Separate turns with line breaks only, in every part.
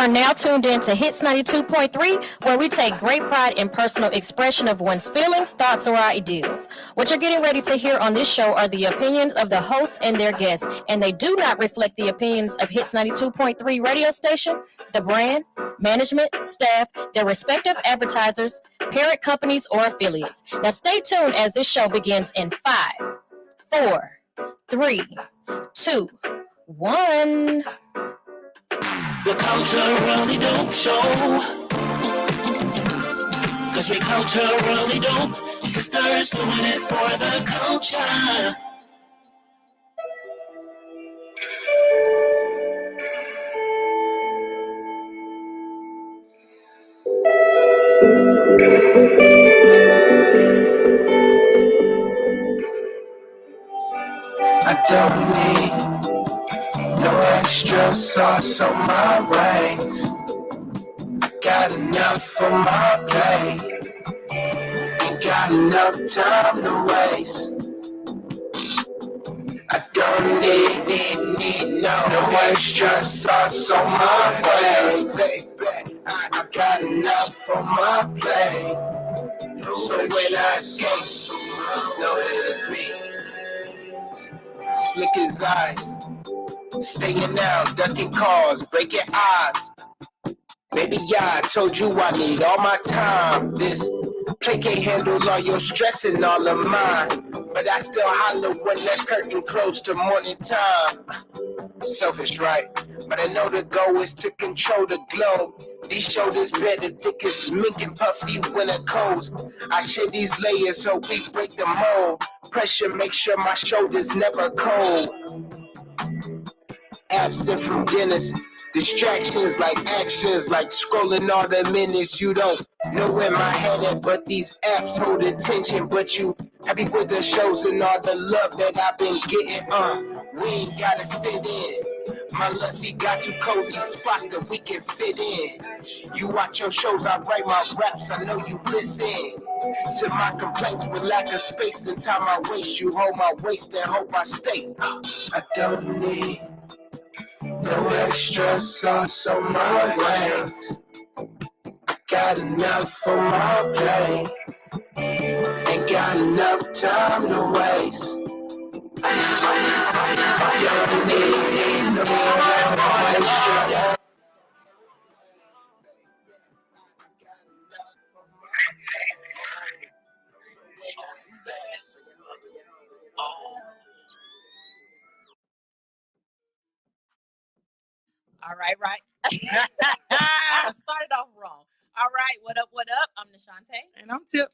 are now tuned in to Hits 92.3, where we take great pride in personal expression of one's feelings, thoughts, or ideals. What you're getting ready to hear on this show are the opinions of the hosts and their guests, and they do not reflect the opinions of Hits 92.3 radio station, the brand, management, staff, their respective advertisers, parent companies, or affiliates. Now stay tuned as this show begins in 5, 4, 3, 2, 1.
The Culturally Dope Show. Cause we culturally dope. Sisters doing it for the culture.
I don't need no extra sauce on my ranks. Got enough on my plate. Ain't got enough time to waste. I don't need no extra sauce on my plate. I got enough on my plate. So when I escape, just know that it's me. Slick as ice, staying out, ducking calls, breaking odds. Baby, yeah, I told you I need all my time. This play can't handle all your stress and all of mine. But I still holler when that curtain close to morning time. Selfish, right? But I know the goal is to control the globe. These shoulders better thick as mink and puffy winter coats. I shed these layers so we break the mold. Pressure make sure my shoulders never cold. Absent from dinners, distractions like actions, like scrolling all the minutes. You don't know where my head at, but these apps hold attention. But you happy with the shows and all the love that I've been getting. We ain't gotta sit in. My lusty got two cozy spots that we can fit in. You watch your shows, I write my raps, I know you listen to my complaints with lack of space and time I waste. You hold my waist and hope I stay. I don't need no extra sauce on my ranks. Got enough on my plate. Ain't got enough time to waste. I don't need no extra.
All right. I started off wrong. All right, what up? I'm Nashante.
And I'm Tip.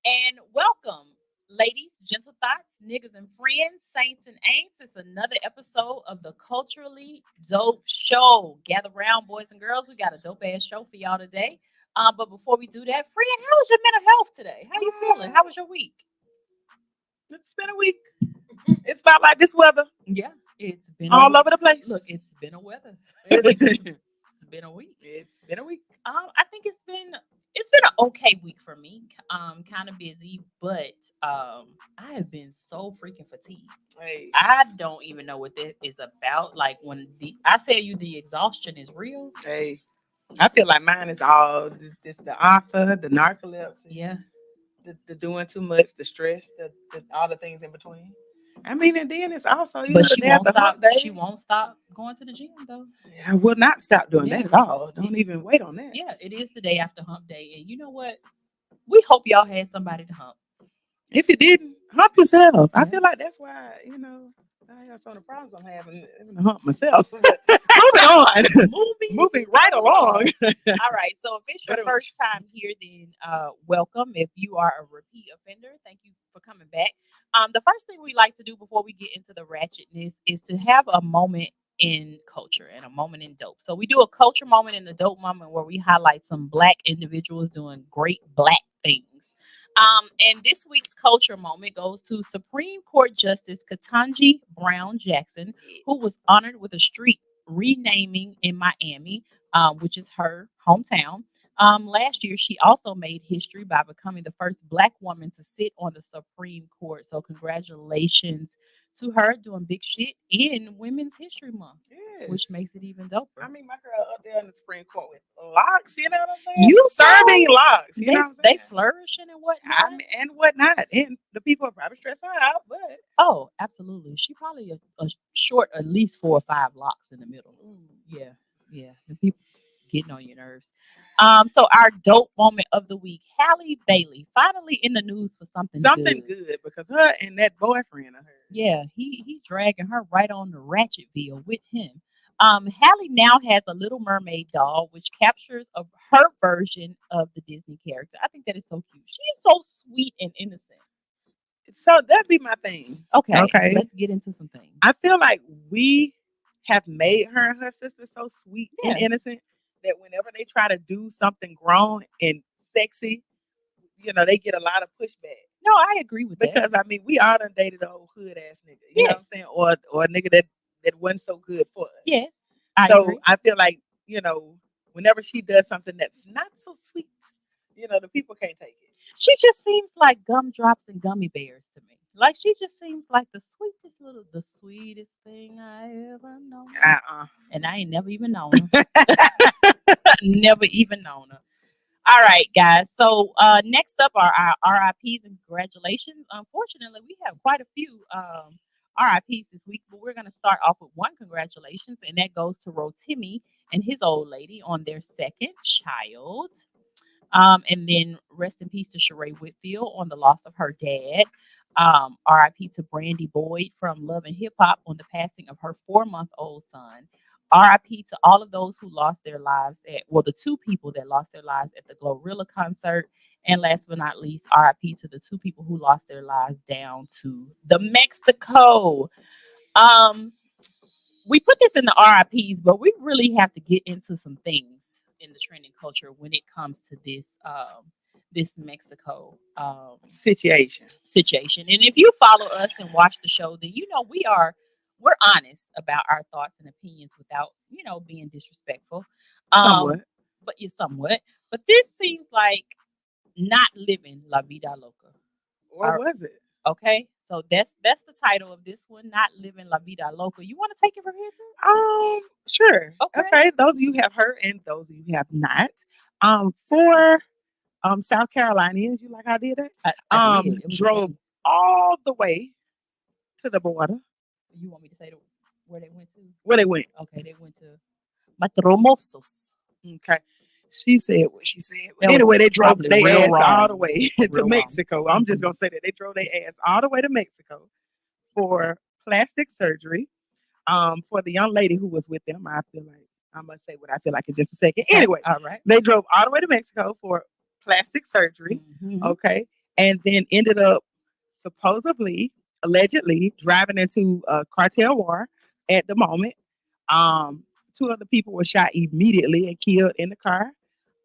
And welcome, ladies, gentle thoughts, niggas and friends, saints and ain'ts. It's another episode of the Culturally Dope Show. Gather round, boys and girls. We got a dope-ass show for y'all today. But before we do that, friend, how was your mental health today? How you feeling? How was your week?
It's been a week. It's about like this weather.
Yeah, it's been
all over the place.
Look, it's been a weather. It's been a week.
It's been a week.
I think it's been an okay week for me. Kind of busy, but I have been so freaking fatigued.
Hey.
I don't even know what that is about. Like when I tell you the exhaustion is real.
Hey, I feel like mine is all it's the author, the narcolepsy.
Yeah.
The doing too much, the stress, the all the things in between. I mean, and then it's also
but she won't stop. She won't stop going to the gym though.
I will not stop doing that at all. Don't even wait on that.
Yeah, it is the day after hump day, and you know what? We hope y'all had somebody to hump.
If you didn't, hump yourself. Yeah. I feel like that's why I have some of the problems I'm having to hump myself. Moving on. Moving right along.
All right. So if it's your first time here, then welcome. If you are a repeat offender, thank you for coming back. The first thing we like to do before we get into the ratchetness is to have a moment in culture and a moment in dope. So we do a culture moment and a dope moment where we highlight some Black individuals doing great Black things. And this week's culture moment goes to Supreme Court Justice Ketanji Brown Jackson, who was honored with a street renaming in Miami, which is her hometown. Last year, she also made history by becoming the first Black woman to sit on the Supreme Court. So congratulations to her doing big shit in Women's History Month.
Yes.
which makes it even doper.
I mean, my girl up there in the Supreme Court with locks, you know what I'm saying?
You
serving
know,
locks, you know what I'm
they
saying?
flourishing and whatnot.
I mean, and whatnot. And the people are probably stressing her out, but
Oh, absolutely. She probably a short at least 4 or 5 locks in the middle. Yeah, yeah. The people getting on your nerves. So our dope moment of the week, Halle Bailey, finally in the news for something
good because her and that boyfriend of hers.
Yeah, he dragging her right on the Ratchetville with him. Halle now has a Little Mermaid doll, which captures her version of the Disney character. I think that is so cute. She is so sweet and innocent.
So that'd be my thing.
Okay, let's get into some things.
I feel like we have made her and her sister so sweet and
Yeah.
innocent that whenever they try to do something grown and sexy, you know, they get a lot of pushback.
No, I agree with that.
Because I mean, we all done dated an old hood ass nigga. You know what I'm saying? Or a nigga that wasn't so good for us.
Yes.
I agree. I feel like, you know, whenever she does something that's not so sweet, you know, the people can't take it.
She just seems like gumdrops and gummy bears to me. Like she just seems like the sweetest thing I ever known. And I ain't never even known her. Never even known her. All right, guys. So next up are our RIPs and congratulations. Unfortunately, we have quite a few RIPs this week, but we're going to start off with one congratulations, and that goes to Rotimi and his old lady on their second child. And then rest in peace to Sheree Whitfield on the loss of her dad. RIP to Brandy Boyd from Love and Hip Hop on the passing of her 4-month-old son. RIP to all of those who lost their lives the 2 people that lost their lives at the Glorilla concert. And last but not least, RIP to the 2 people who lost their lives down to the Mexico. We put this in the RIPs, but we really have to get into some things in the trending culture when it comes to this Mexico
situation.
And if you follow us and watch the show, then you know we're honest about our thoughts and opinions without, you know, being disrespectful.
Somewhat.
Somewhat. But this seems like not living La Vida Loca.
Or was it?
Okay. So that's the title of this one, Not Living La Vida Loca. You want to take it from here?
Sure. Okay. Those of you who have heard and those of you who have not. For South Carolinians, you like how I did that?
I did.
Drove all the way to the border.
You want me to say where they went to?
Where they went?
Okay, they went to Matromosos.
Okay. She said what she said. But anyway, they drove their ass all the way to Mexico. I'm just going to say that. They drove their ass all the way to Mexico for plastic surgery for the young lady who was with them. I feel like I'm going to say what I feel like in just a second. Anyway,
all right.
They drove all the way to Mexico for plastic surgery. Okay. And then ended up supposedly, allegedly, driving into a cartel war at the moment. 2 other people were shot immediately and killed in the car.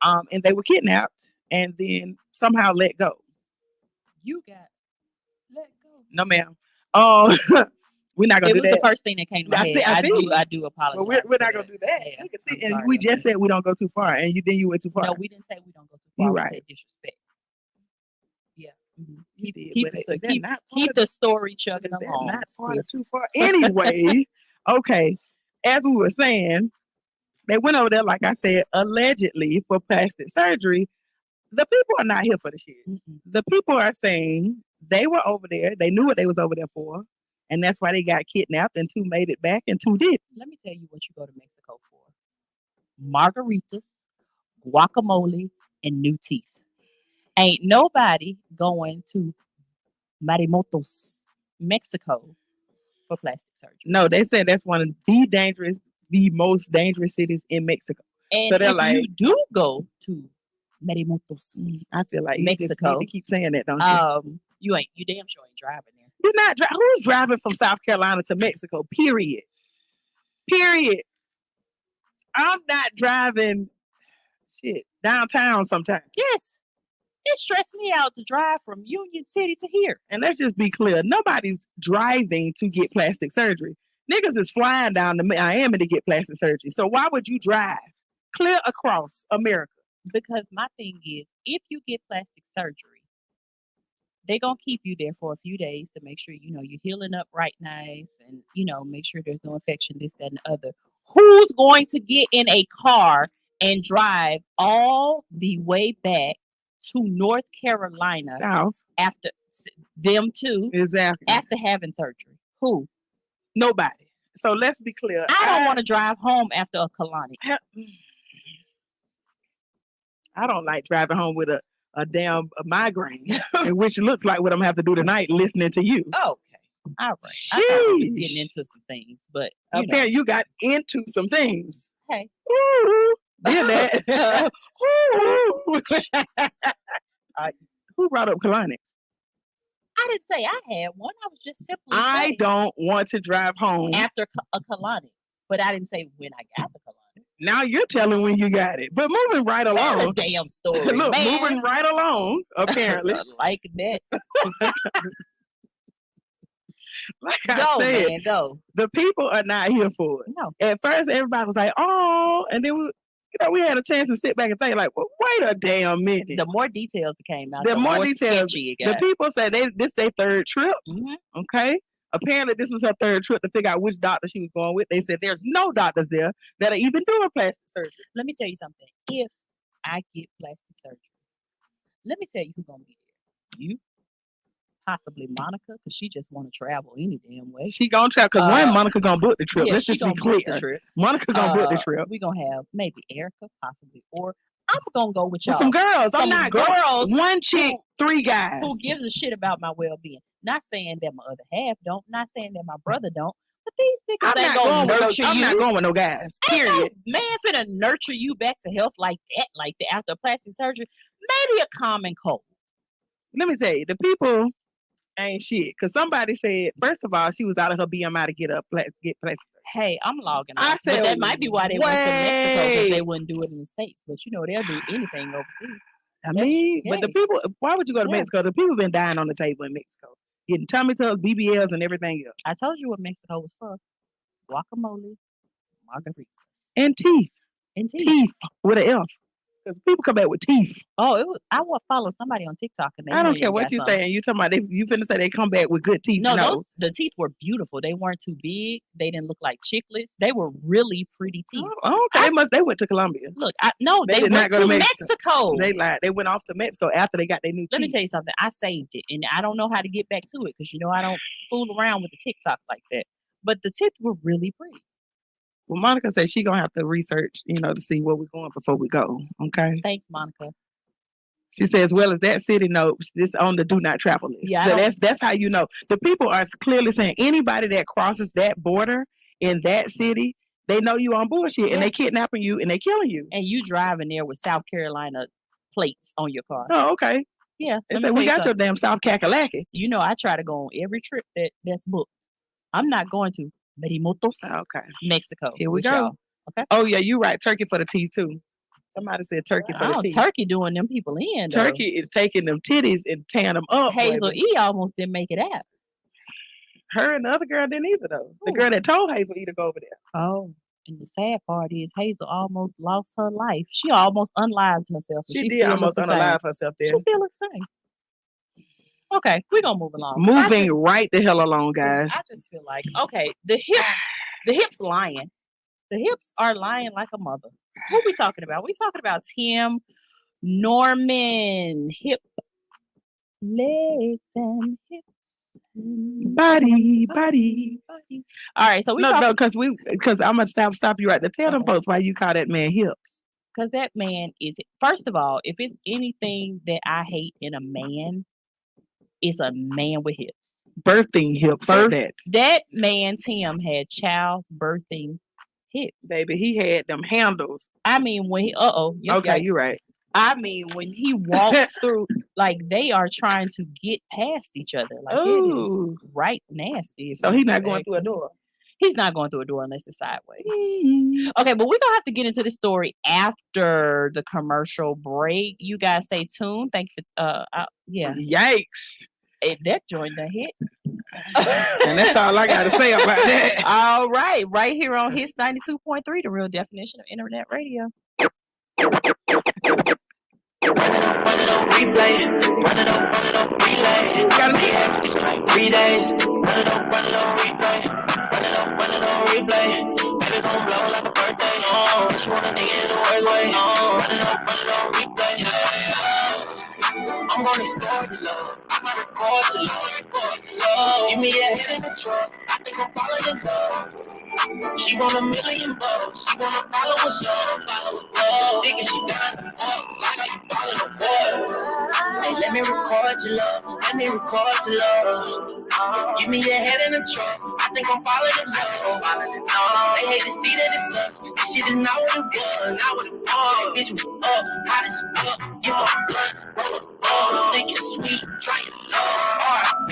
And they were kidnapped and then somehow let go.
You got let go?
No, ma'am. We're not gonna do that.
It was the first thing that came to my head. I do apologize.
But we're not gonna do that. Yeah, and we just said we don't go too far, and you went too far.
No, we didn't say we don't go too far.
You're
we
right.
said disrespect. Yeah.
Keep
the story chugging along.
Not part of too far. Anyway, okay. As we were saying, they went over there, like I said, allegedly for plastic surgery. The people are not here for the shit. The people are saying they were over there. They knew what they was over there for. And that's why they got kidnapped and 2 made it back and 2 did.
Let me tell you what you go to Mexico for. Margaritas, guacamole, and new teeth. Ain't nobody going to Marimotos, Mexico for plastic surgery.
No, they said that's one of the most dangerous cities in Mexico.
And so if you do go to Marimotos,
I feel like
Mexico,
you just need to keep saying that, don't you?
You damn sure ain't driving there.
You're not who's driving from South Carolina to Mexico? Period. I'm not driving downtown sometimes.
Yes. It stressed me out to drive from Union City to here.
And let's just be clear. Nobody's driving to get plastic surgery. Niggas is flying down to Miami to get plastic surgery. So why would you drive clear across America?
Because my thing is, if you get plastic surgery, they're going to keep you there for a few days to make sure, you know, you're healing up right nice and, you know, make sure there's no infection, this, that, and the other. Who's going to get in a car and drive all the way back to North Carolina
South.
after them two?
Exactly.
After having surgery. Who?
Nobody. So let's be clear.
I don't want to drive home after a colonic.
I don't like driving home with a damn migraine, which looks like what I'm gonna have to do tonight listening to you.
Okay. All right. I thought we was getting into some things, but
apparently you got into some things.
Hey.
Ooh, did that. Who brought up colonics?
I didn't say I had one. I was just simply
I don't want to drive home
after a colonic, but I didn't say when I got the colonic.
Now you're telling when you got it. But moving right along.
Damn story.
Look,
man.
moving right along, apparently.
Like that.
Like I said,
man, go.
The people are not here for it.
No.
At first, everybody was like, oh, and then we had a chance to sit back and think, like, well, wait a damn minute.
The more details that came out,
the more details.
Sketchy it got.
The people say this their third trip.
Mm-hmm.
Okay. Apparently, this was her third trip to figure out which doctor she was going with. They said there's no doctors there that are even doing plastic surgery.
Let me tell you something. If I get plastic surgery, let me tell you who's gonna be there. You, possibly Monica, because she just want to travel any damn way.
She gonna travel because one Monica gonna book the trip.
Yeah,
Let's just be clear. Monica gonna book the trip.
We gonna have maybe Erica, possibly, or I'm gonna go with y'all.
Some girls. I'm not
girls.
One chick, three guys.
Who gives a shit about my well-being? Not saying that my other half don't. Not saying that my brother don't. But these niggas ain't gonna nurture you.
I'm not going with no guys. Period.
No man finna nurture you back to health like that after plastic surgery. Maybe a common cold.
Let me tell you, the people ain't shit. Because somebody said, first of all, she was out of her BMI to get plastic surgery.
Hey, I'm logging off. I said, but that might be why they went to Mexico, because they wouldn't do it in the States. But you know, they'll do anything overseas.
I mean, but the people, why would you go to Mexico? The people been dying on the table in Mexico. Getting tummy tucks, BBLs, and everything else.
I told you what Mexico was for. Guacamole, margaritas.
And teeth. Teeth with an F. Because people come back with teeth.
Oh, I will follow somebody on TikTok. And
I don't care what you say. And you talking about you finna say they come back with good teeth.
No. The teeth were beautiful. They weren't too big. They didn't look like chiclets. They were really pretty teeth.
Oh, okay. They went to Colombia.
Look, they did not go to Mexico.
They lied. They went off to Mexico after they got their new teeth.
Let me tell you something. I saved it. And I don't know how to get back to it because, I don't fool around with the TikTok like that. But the teeth were really pretty.
Well, Monica said she gonna have to research, to see where we're going before we go. Okay.
Thanks, Monica.
She said, as well as that city notes, this on the do not travel list.
Yeah,
so that's how you know. The people are clearly saying anybody that crosses that border in that city, they know you on bullshit and they kidnapping you and they killing you.
And you driving there with South Carolina plates on your car.
Oh, okay.
Yeah.
They say we got your damn South Kakalaki.
I try to go on every trip that's booked. I'm not going to Merimotos, Mexico.
Here we go.
Y'all. Okay.
Oh yeah, you're right. Turkey for the teeth too. Somebody said turkey for the teeth.
Turkey doing them people in. Though.
Turkey is taking them titties and tearing them up.
Hazel E almost didn't make it out.
Her and the other girl didn't either though. The girl that told Hazel E to go over there.
Oh, and the sad part is Hazel almost lost her life. She almost unlived herself.
She did almost unalive herself there.
She still looks the same. Okay, we're gonna move along.
Moving right the hell along, guys.
I just feel like, okay, the hips lying. The hips are lying like a mother. What we talking about? We talking about Tim Norman. Hip, legs, and hips.
Body.
All right, so
because I'm gonna stop you right there. Tell them folks why you call that man hips.
Because that man is, first of all, if it's anything that I hate in a man, it's a man with hips.
Birthing hips.
That man, Tim, had child birthing hips.
Baby, he had them handles.
I mean, when he,
okay, you're right.
I mean, when he walks through, like they are trying to get past each other. Like it is right nasty.
So he's not going through a door.
He's not going through a door unless it's sideways. Okay, but we're gonna have to get into the story after the commercial break. You guys stay tuned. Thank you for
Yikes.
That joined the hit.
And that's all I gotta say about that.
All right, right here on Hits 92.3, the real definition of internet radio.
Replay, run it on relay. Got like 3 days. Run it on replay. Run it on replay. Baby, it gon' blow like a birthday. She want a nigga in the worst way. Run it on replay. I'm gonna store the love. I'm gonna record the love. Give me a hit in the truck. I think I'm falling in love. She want $1 million bucks. She wanna follow us up. Thinking she got the fuck. Like how you ballin' a boy. Hey, let me record your love. Let me record your love. Give me a head in the trunk. I think I'm falling in love. They hate to see that it sucks. This shit is not what it was. Bitch, we up, hot as fuck. Get some blunts, roll up. Think it's sweet, try it love. R&B,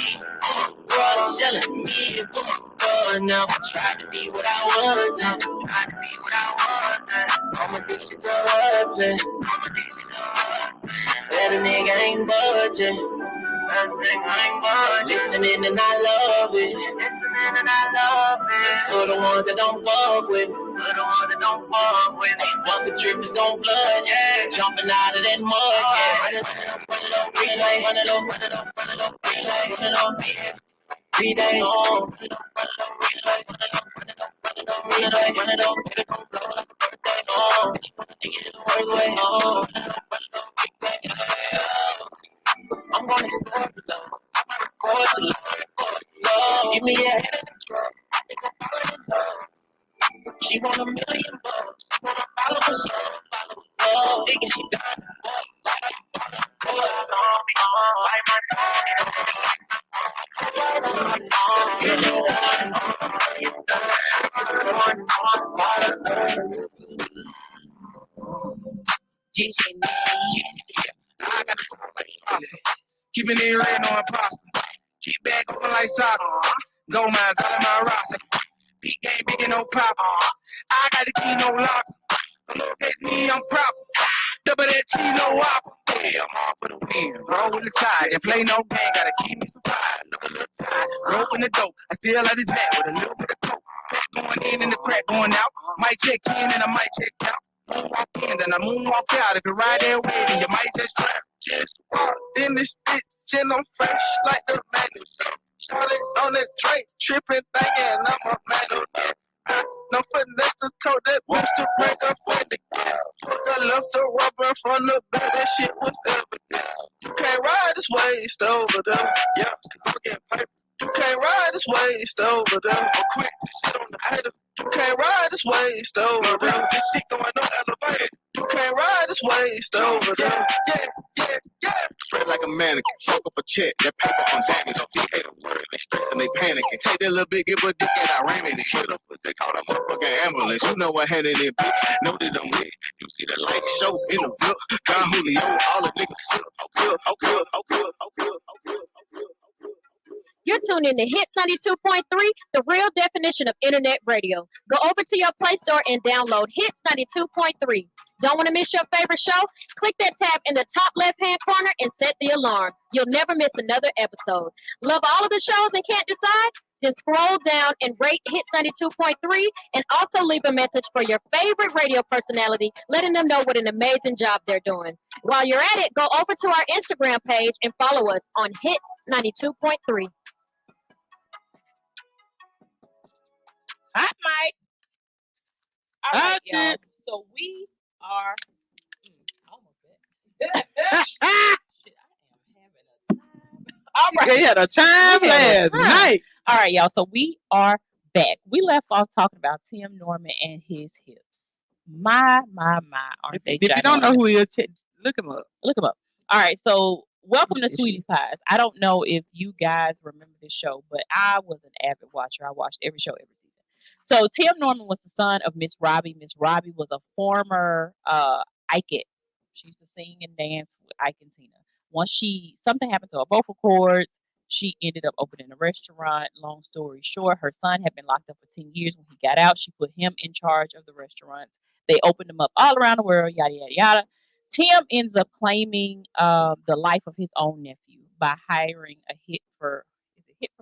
girl, selling me, put my gun up. Tried to be what I wasn't. I'm addicted to hustling. That a nigga ain't budging. Listening and I love it. So the ones that don't fuck with me. Hey, fuck the drip is gon' flood. Yeah. Jumping out of that mud. Yeah. Run it up, relay. Run it up, relay. Run it up, 3 days on. Run it up, relay. Run it up, it gon' blow like a birthday. Take it the worst way. I'm gonna store the love. I'm gonna record the love. Give me a head in the truck. I think I'm falling in love. She want $1 million bucks. She wanna follow us up. Thinking she got the fuck. Like how you I got the song like awesome. Keeping it real, no imposter. Keep back open like soccer. Gold mines out of my roster. Big game, big and no pop. I got the key, no lock. Look at me, I'm proper. Double that cheese, no whopper. Yeah, I'm all for the win. Roll with the tide. And play no game, gotta keep me supplied. Look a little tired. Rope in the dope. I still like the jack with a little bit of coke. Crack going in and the crack going out. Might check in and I might check out. Moonwalk in, then I moonwalk out. If you ride that way, then you might just drive. Just walk in this bitch and I'm fresh like the manual. Charlie on that tray, tripping, thinking I'm a manual. No finesse to tote that bitch to bring up for the gas. I left the rubber from the back, that shit was evident. You can't ride this waist over there, yeah, cause I'm getting paper. You can't ride this waist over there. Or quit this shit on the hater. You can't ride this waist over there. This shit going on elevator. You can't ride this waist over there. Yeah. Fred like a mannequin. Fuck up a check. That paper on damage. On the hater word. They stressing, they panicking. Take that little bit, give a dick, and I ram it and hit up. They call that motherfucking ambulance. You know what handed it, bitch. Know that I'm lit. You see the light show in the whip. Don Julio, all the niggas sip. Okay.
You're tuned in to Hits 92.3, the real definition of internet radio. Go over to your Play Store and download Hits 92.3. Don't want to miss your favorite show? Click that tab in the top left-hand corner and set the alarm. You'll never miss another episode. Love all of the shows and can't decide? Then scroll down and rate Hits 92.3 and also leave a message for your favorite radio personality, letting them know what an amazing job they're doing. While you're at it, go over to our Instagram page and follow us on Hits 92.3.
Hot mic. All right, y'all. So we are almost back. Shit, I am having a time. All right.
They had a time last night.
All right, y'all. So we are back. We left off talking about Tim Norman and his hips. My, aren't they?
If you don't know who he is, look him up.
Look him up. All right, so welcome to Sweetie's Pies. I don't know if you guys remember this show, but I was an avid watcher. I watched every show every season. So Tim Norman was the son of Miss Robbie. Miss Robbie was a former Ike. She used to sing and dance with Ike and Tina. Once something happened to her vocal cords, she ended up opening a restaurant. Long story short, her son had been locked up for 10 years. When he got out, she put him in charge of the restaurants. They opened them up all around the world, yada, yada, yada. Tim ends up claiming the life of his own nephew by hiring a hit for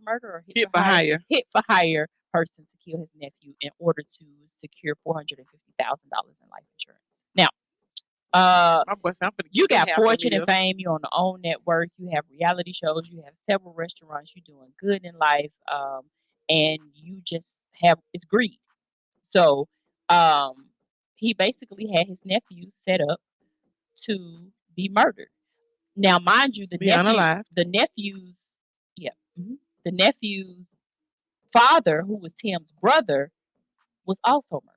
murder or hit for hire person to kill his nephew in order to secure $450,000 in life insurance. Now, you got fortune and fame. You're on the OWN network. You have reality shows. You have several restaurants. You're doing good in life, and you just have it's greed. So He basically had his nephew set up to be murdered. Now, mind you, the nephew's father, who was Tim's brother, was also murdered.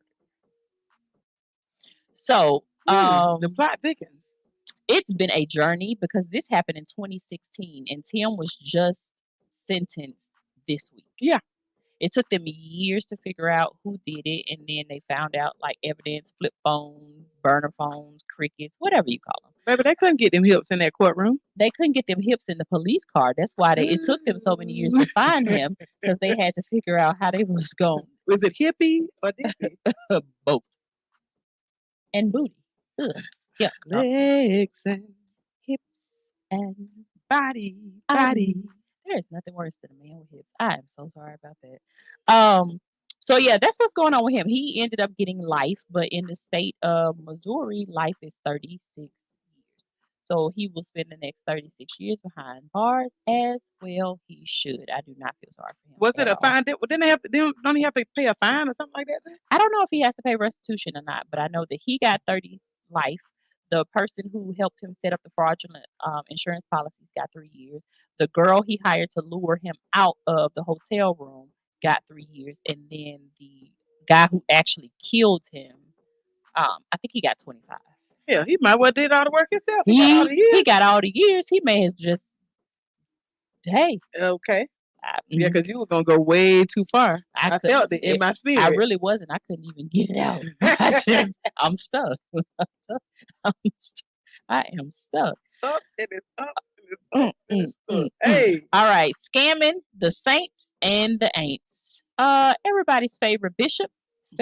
So,
the plot thickens.
It's been a journey because this happened in 2016 and Tim was just sentenced this week.
Yeah.
It took them years to figure out who did it, and then they found out like evidence, flip phones, burner phones, crickets, whatever you call them.
Baby, they couldn't get them hips in that courtroom.
They couldn't get them hips in the police car. That's why it took them so many years to find him, because they had to figure out how they was going.
Was it hippie or dippy?
Both. And booty. Ugh. Yeah.
Legs and
hips and
body.
There is nothing worse than a man with hips. I am so sorry about that. So yeah, that's what's going on with him. He ended up getting life, but in the state of Missouri, life is 36 years. So he will spend the next 36 years behind bars, as well he should. I do not feel sorry for him.
Was it a fine? Didn't they have to? Don't he have to pay a fine or something like that?
I don't know if he has to pay restitution or not, but I know that he got 30 life. The person who helped him set up the fraudulent insurance policies got 3 years. The girl he hired to lure him out of the hotel room got 3 years. And then the guy who actually killed him, I think he got 25.
Yeah, he might well did all the work himself.
He got all the years. He may have just, hey.
Okay. Yeah, because you were going to go way too far. I felt it in my spirit.
I really wasn't. I couldn't even get it out. I'm stuck. I am stuck.
Up and it's up and it's up and it's up. Hey.
All right. Scamming the saints and the ain'ts. Everybody's favorite bishop.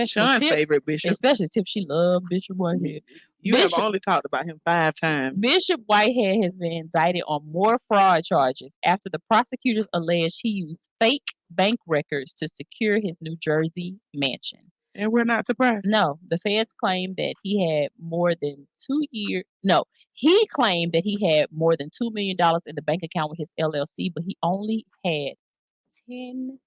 Sean's favorite bishop.
Especially Tip. She loved Bishop Whitehead.
You have only talked about him 5 times.
Bishop Whitehead has been indicted on more fraud charges after the prosecutors alleged he used fake bank records to secure his New Jersey mansion.
And we're not surprised.
No, the feds claimed that he had more than 2 years. No, he claimed that he had more than $2 million in the bank account with his LLC, but he only had 10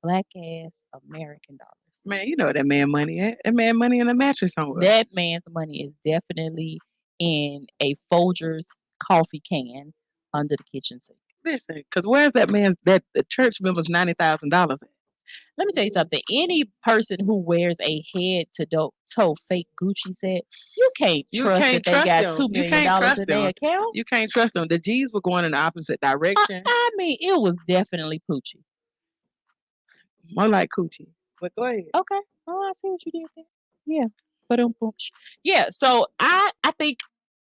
black ass American dollars.
Man, you know where that man money at. That man money in a mattress somewhere.
That man's money is definitely in a Folgers coffee can under the kitchen sink.
Listen, because where's that man's, that the church member's $90,000 at?
Let me tell you something. Any person who wears a head-to-toe fake Gucci set, you can't trust that they got $2 million in their account.
You can't trust them. The G's were going in the opposite direction.
I mean, it was definitely Poochie.
More like Coochie. But go ahead.
Okay. Oh, I see what you did there. Yeah. Yeah. So I think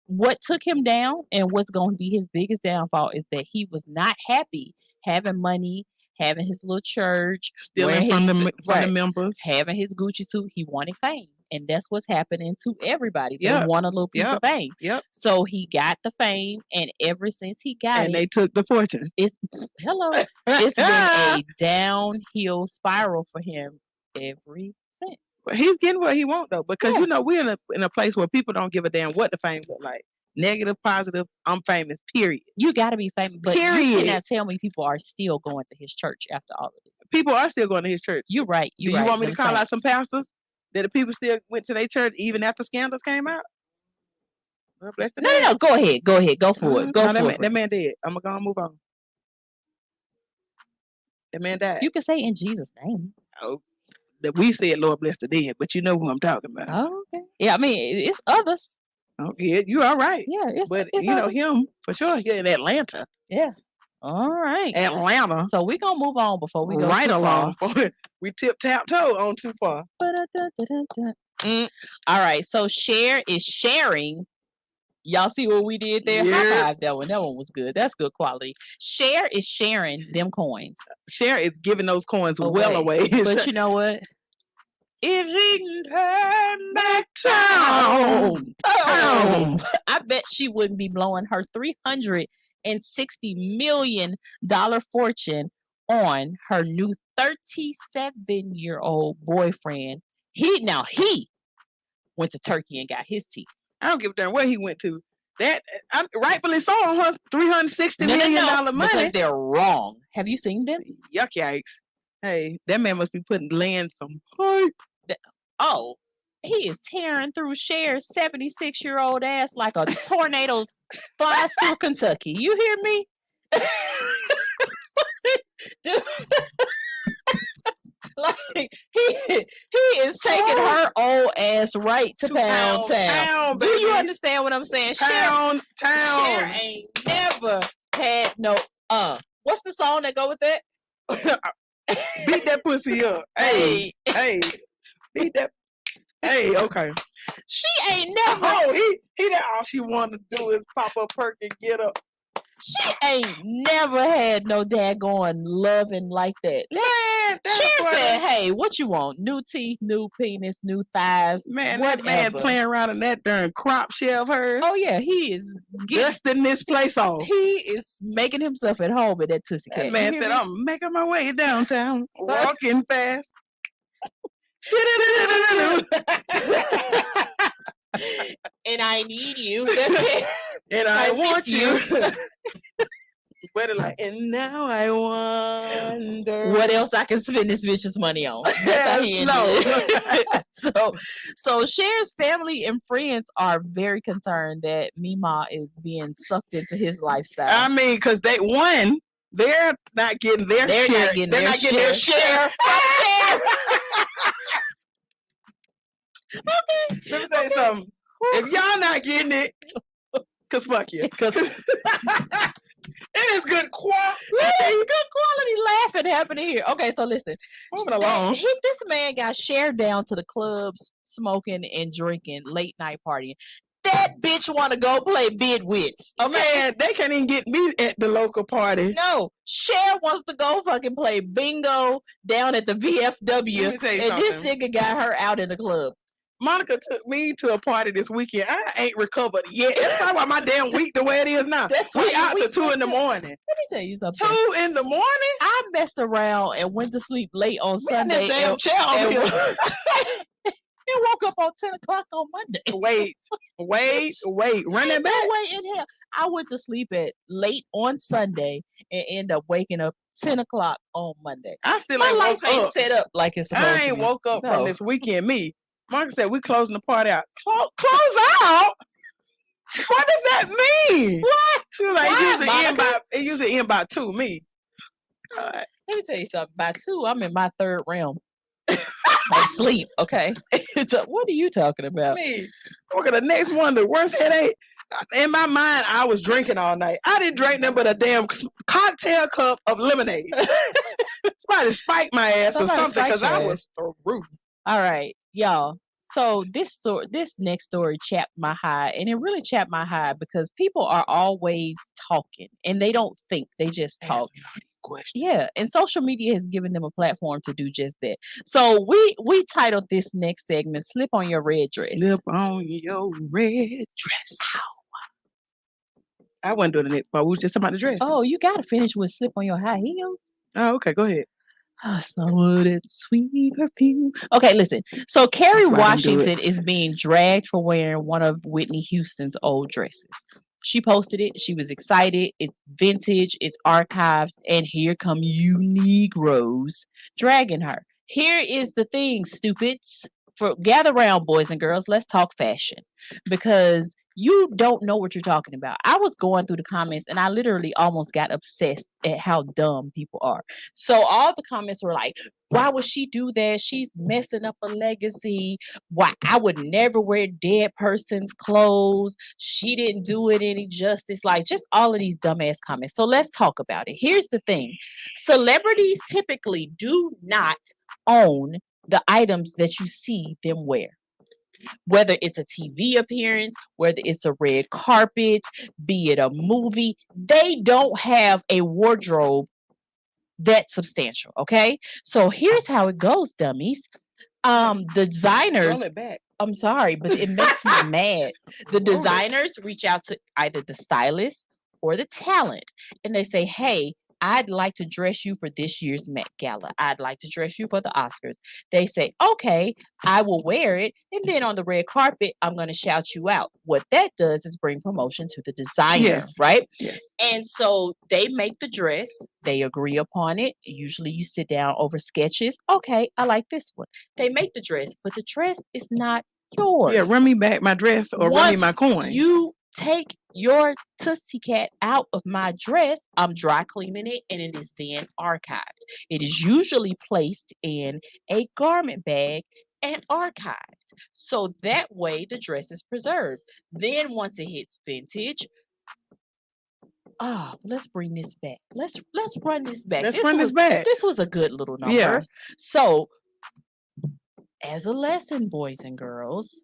what took him down and what's going to be his biggest downfall is that he was not happy having money, having his little church,
stealing from the members,
having his Gucci suit. He wanted fame. And that's what's happening to everybody. They want a little piece of fame.
Yep.
So he got the fame, and ever since he got
and they took the fortune.
It's been a downhill spiral for him every since.
But he's getting what he wants though, because you know we're in a place where people don't give a damn what the fame look like. Negative, positive, I'm famous. Period.
You got to be famous, but you cannot tell me people are still going to his church after all of this.
People are still going to his church.
You're right.
Do you want me to call out some pastors that the people still went to their church even after scandals came out? Well,
no. Go ahead. Go for it.
That man dead. I'm gonna move on. That man died.
You can say in Jesus' name.
Oh, that we said Lord bless the dead, but you know who I'm talking about.
Oh, okay. Yeah, I mean it's others.
Okay, you all right.
Yeah,
it's you know him for sure. Here in Atlanta.
Yeah. All right.
Atlanta.
So we're gonna move on before we go
right
too
along.
Far.
We tap-toe on too far.
All right. So Cher is sharing. Y'all see what we did there? High five that one. That one was good. That's good quality. Cher is sharing them coins.
Cher is giving those coins well away.
But you know what? If she can turn back time, I bet she wouldn't be blowing her $360 million fortune on her new 37-year-old boyfriend. He went to Turkey and got his teeth.
I don't give a damn where he went to. That rightfully so on her $360 million money.
Because they're wrong. Have you seen them?
Yikes. Hey, that man must be laying some pipe.
Oh, he is tearing through Cher's 76-year-old ass like a tornado flies through Kentucky. You hear me? Dude, like he is taking her old ass right to Pound Town. Do you understand what I'm saying?
Pound Town.
Cher ain't never had no what's the song that go with that?
Beat that pussy up. Hey. Beat that. Hey, okay.
She ain't never.
Oh, he that all she want to do is pop up, perk, and get up.
She ain't never had no daggone loving like that.
Man,
Cher said, "Hey, what you want? New teeth, new penis, new thighs,
man,
whatever."
That man playing around in that darn crop shell of hers.
Oh yeah, he is
dusting this place off.
He is making himself at home at that Tootsie Cat.
That man said, "I'm making my way downtown, walking fast."
And I need you. That's it.
And I want you. Like, and now I wonder
what else I can spend this bitch's money on. That's how he ended it. So Cher's family and friends are very concerned that Mima is being sucked into his lifestyle.
I mean, because they're not getting their share. They're not getting their share. Okay. Let me tell you something. If y'all not getting it, cause fuck you. It is good quality.
Good quality laughing happening here. Okay, so listen.
Moving along.
This man got Cher down to the clubs, smoking and drinking, late night partying. That bitch want to go play bidwits.
Oh man, they can't even get me at the local party.
No, Cher wants to go fucking play bingo down at the VFW, and this nigga got her out in the club.
Monica took me to a party this weekend. I ain't recovered yet. That's not why my damn week the way it is now. We out to 2 in the morning.
Let me tell you something.
2 in the morning?
I messed around and went to sleep late on Sunday. And woke up on 10 o'clock on Monday.
Wait. Run it back.
No way in hell. I went to sleep at late on Sunday and end up waking up 10 o'clock on Monday.
I still
my
ain't
life
woke
ain't
up.
set up like it's supposed to be.
I ain't woke up from this weekend. Me. Mark said we closing the party out. Close out? What does that mean?
What?
She was like, it usually end by 2. Me. All right.
Let me tell you something. By 2, I'm in my third realm. Like sleep, okay? What are you talking about?
Me. Okay, the next one, the worst headache. In my mind, I was drinking all night. I didn't drink nothing but a damn cocktail cup of lemonade. Somebody spiked my ass or something because I was through.
All right, y'all. So this next story chapped my hide, and it really chapped my hide because people are always talking and they don't think, they just talk. Yeah, and social media has given them a platform to do just that. So we titled this next segment "Slip on Your Red Dress."
Slip on your red dress. Ow. I wasn't doing it, but we was just talking about the dress.
Oh, you gotta finish with "Slip on Your High Heels."
Oh, okay, go ahead.
Snowwood sweet perfume. Okay, listen. So Kerry Washington is being dragged for wearing one of Whitney Houston's old dresses. She posted it. She was excited. It's vintage. It's archived. And here come you Negroes dragging her. Here is the thing, stupids. Gather around, boys and girls. Let's talk fashion. Because you don't know what you're talking about. I was going through the comments and I literally almost got obsessed at how dumb people are. So all the comments were like, why would she do that? She's messing up a legacy. Why? I would never wear dead person's clothes. She didn't do it any justice. Like just all of these dumbass comments. So let's talk about it. Here's the thing. Celebrities typically do not own the items that you see them wear. Whether it's a TV appearance, whether it's a red carpet, be it a movie, they don't have a wardrobe that's substantial, okay? So here's how it goes, dummies. The designers, I'm sorry, but it makes me mad. The designers reach out to either the stylist or the talent, and they say, hey, I'd like to dress you for this year's Met Gala. I'd like to dress you for the Oscars. They say, okay, I will wear it. And then on the red carpet, I'm going to shout you out. What that does is bring promotion to the designer, right?
Yes.
And so they make the dress. They agree upon it. Usually you sit down over sketches. Okay, I like this one. They make the dress, but the dress is not yours.
Yeah, run me back my dress or run me my coin.
You take your Tootsie Cat out of my dress, I'm dry cleaning it, and it is then archived. It is usually placed in a garment bag and archived. So that way the dress is preserved. Then once it hits vintage, let's bring this back. Let's run this back. This was a good little number.
Yeah.
So as a lesson, boys and girls,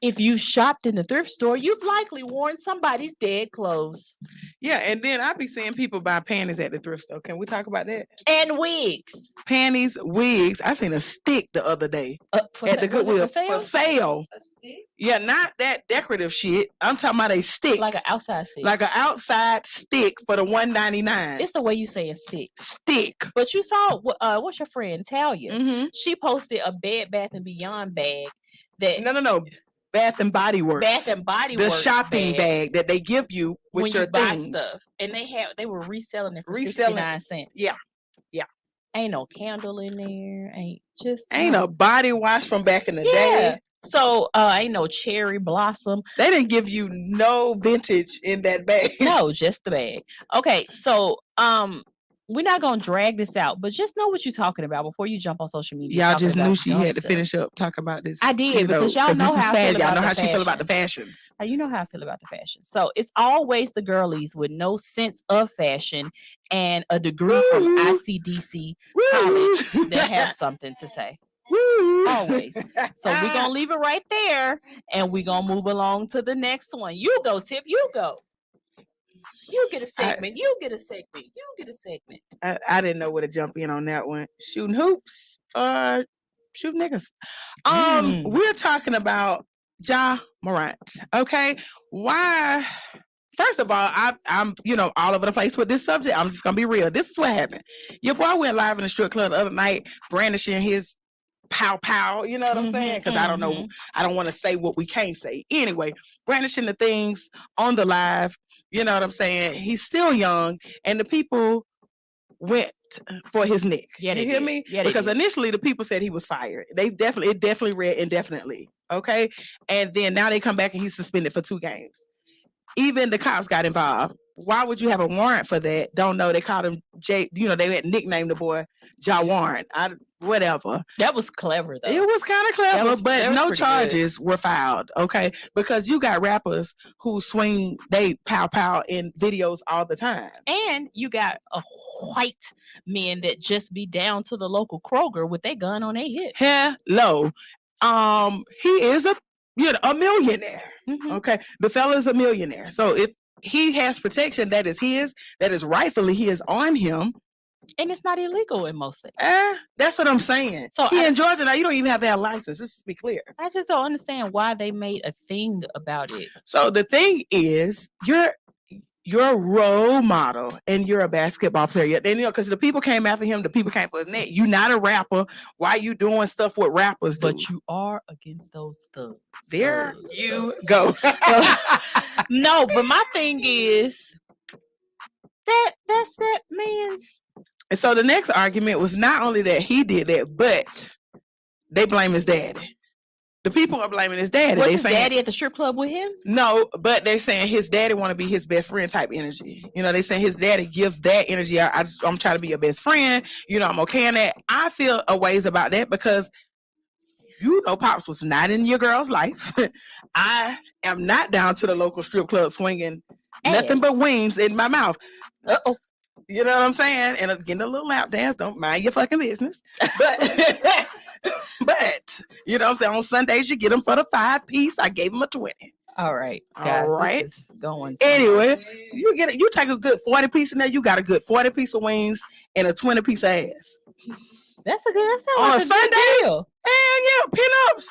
if you shopped in the thrift store, you've likely worn somebody's dead clothes.
Yeah, and then I be seeing people buy panties at the thrift store. Can we talk about that?
And wigs.
Panties, wigs. I seen a stick the other day
at the Goodwill.
For sale.
A stick?
Yeah, not that decorative shit. I'm talking about a stick.
Like an outside stick.
Like an outside stick for the $1.99.
It's the way you say a stick.
Stick.
But you saw, what's your friend Talia?
Mm-hmm.
She posted a Bed Bath & Beyond bag. That
No. Bath and Body Works.
Bath and Body Works.
The shopping bag that they give you with
when
your
you buy
things.
stuff. And they were reselling it for 69 cents.
Yeah.
Ain't no candle in there.
Ain't no body wash from back in the day.
So ain't no cherry blossom.
They didn't give you no vintage in that bag.
No, just the bag. Okay, so we're not gonna drag this out, but just know what you're talking about before you jump on social media.
Y'all just knew she had to finish up talk about this.
I did, because y'all know how I feel about
y'all know how
the
she feel about the fashions.
You know how I feel about the fashion. So it's always the girlies with no sense of fashion and a degree from ICDC college that have something to say. Always. So we're gonna leave it right there, and we're gonna move along to the next one. You go, Tip. You go. You get a segment. You get a segment.
I didn't know where to jump in on that one. Shooting hoops or shooting niggas. We're talking about Ja Morant. Okay. Why? First of all, I'm all over the place with this subject. I'm just gonna be real. This is what happened. Your boy went live in the strip club the other night, brandishing his pow, you know what I'm saying? Because I don't know, I don't want to say what we can't say. Anyway, brandishing the things on the live, you know what I'm saying? He's still young, and the people went for his neck.
Yeah,
you hear me?
Yeah,
because initially the people said he was fired. It definitely read indefinitely. Okay, and then now they come back and he's suspended for 2 games. Even the cops got involved. Why would you have a warrant for that? Don't know. They called him Jay. They had nicknamed the boy Ja Warrant. Whatever.
That was clever, though.
It was kind of clever, but no charges were filed. Okay, because you got rappers who swing they pow in videos all the time,
and you got a white men that just be down to the local Kroger with their gun on their hip.
Hello, he is a millionaire.
Mm-hmm.
Okay, the fella's a millionaire. So if he has protection that is his, that is rightfully his on him.
And it's not illegal in most states.
That's what I'm saying. So in Georgia now, you don't even have to have a license. Let's just be clear.
I just don't understand why they made a thing about it.
So the thing is, you're a role model and you're a basketball player. Then because the people came after him, the people came for his neck. You're not a rapper. Why you doing stuff what rappers do?
But you are against those thugs.
There you go.
No, but my thing is that's that man's.
And so the next argument was not only that he did that, but they blame his daddy. The people are blaming his daddy.
Was his daddy at the strip club with him?
No, but they're saying his daddy want to be his best friend type energy. They saying his daddy gives that energy. I'm trying to be your best friend. I'm okay in that. I feel a ways about that because Pops was not in your girl's life. I am not down to the local strip club swinging nothing but wings in my mouth. Uh-oh. You know what I'm saying? And getting a little lap dance. Don't mind your fucking business. But, you know what I'm saying? On Sundays, you get them for the 5-piece. I gave them a 20.
All right. Guys,
all right.
This is going
anyway, you take a good 40-piece in there. You got a good 40-piece of wings and a 20-piece of ass.
That's a good.
On a Sunday deal. And pinups.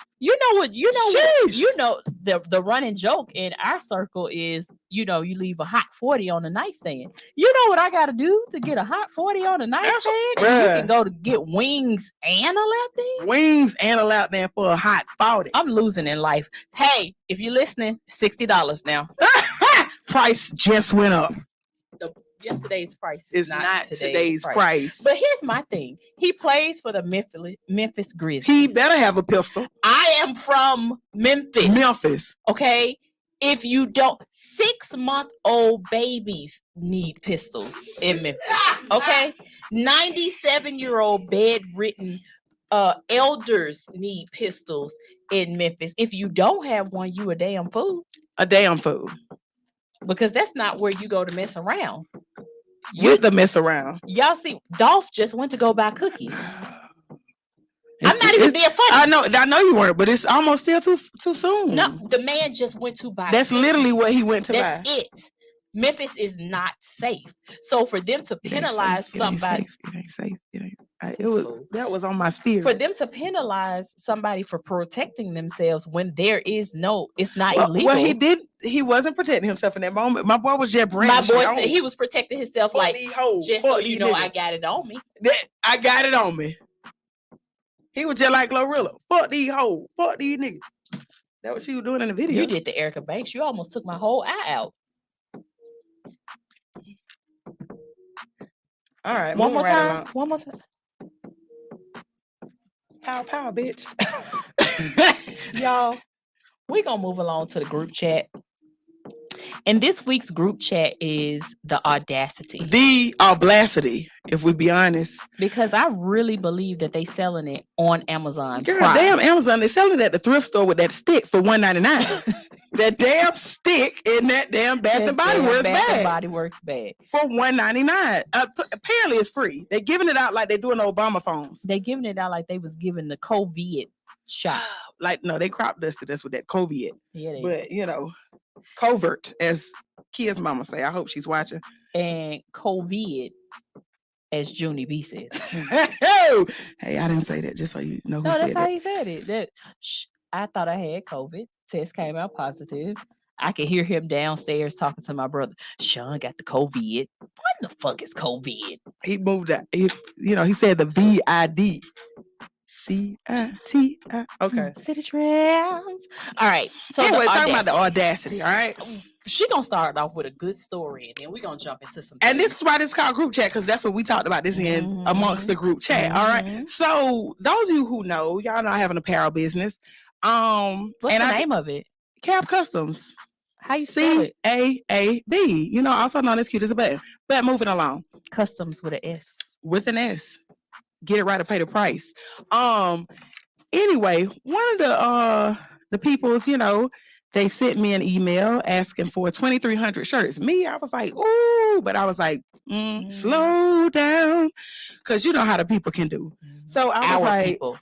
The running joke in our circle is you leave a hot 40 on the nightstand. You know what I got to do to get a hot 40 on the nightstand? And you can go to get wings and a lap dance?
Wings and a lap dance for a hot 40.
I'm losing in life. Hey, if you're listening, $60 now.
Price just went up.
Yesterday's price
is not today's price.
But here's my thing. He plays for the Memphis Grizzlies.
He better have a pistol.
I am from Memphis. Okay? If you don't, 6-month-old babies need pistols in Memphis. Okay? 97-year-old bedridden elders need pistols in Memphis. If you don't have one, you a damn fool.
A damn fool.
Because that's not where you go to mess around.
With the mess around.
Y'all see, Dolph just went to go buy cookies. I'm not even being funny.
I know you weren't, but it's almost still too soon.
No, the man just went to buy.
That's literally what he went to buy.
That's it. Memphis is not safe. So for them to penalize somebody,
it ain't safe. That was on my spirit.
For them to penalize somebody for protecting themselves when it's not illegal.
Well, he wasn't protecting himself in that moment. My boy was just brandishing.
My boy said he was protecting himself just so you know, I got it on me.
I got it on me. He was just like Glorilla. Fuck these hoes. Fuck these niggas. That's what she was doing in the video.
You did the Erica Banks. You almost took my whole eye out.
All right.
One more time.
Pow, pow, bitch.
Y'all, we're going to move along to the group chat. And this week's group chat is the audacity.
The audacity, if we be honest.
Because I really believe that they selling it on Amazon.
Girl, damn Amazon, they selling it at the thrift store with that stick for $1.99. That damn stick in that damn Bath and Body Works bag.
Bath and Body Works bag.
For $1.99. Apparently it's free. They're giving it out like they're doing the Obama phones.
They're giving it out like they was giving the COVID shot.
No, they crop dusted us with that COVID.
Yeah,
but covert, as kids' mama say. I hope she's watching.
And COVID, as Junie B says.
Hey, I didn't say that, just so you know who said
that's
that.
how he said it. I thought I had COVID. Test came out positive. I could hear him downstairs talking to my brother. Sean got the COVID. What the fuck is COVID?
He moved that. He said the VID. CITI. Okay.
City Trends. All right. So
anyway, talking about the audacity. All right.
She gonna start off with a good story, and then we're gonna jump into some.
And this is why this is called group chat, because that's what we talked about this in amongst the group chat. All right. So those of you who know, y'all know I have an apparel business.
What's the name of it?
Cab Customs.
How you spell it?
CAAB. Also known as Cute as a Button. But moving along.
Customs with an S.
With an S. Get it right or pay the price. Anyway, one of the peoples, they sent me an email asking for 2,300 shirts. Me, I was like, ooh, but I was like, slow down, because you know how the people can do. So I was like,
people.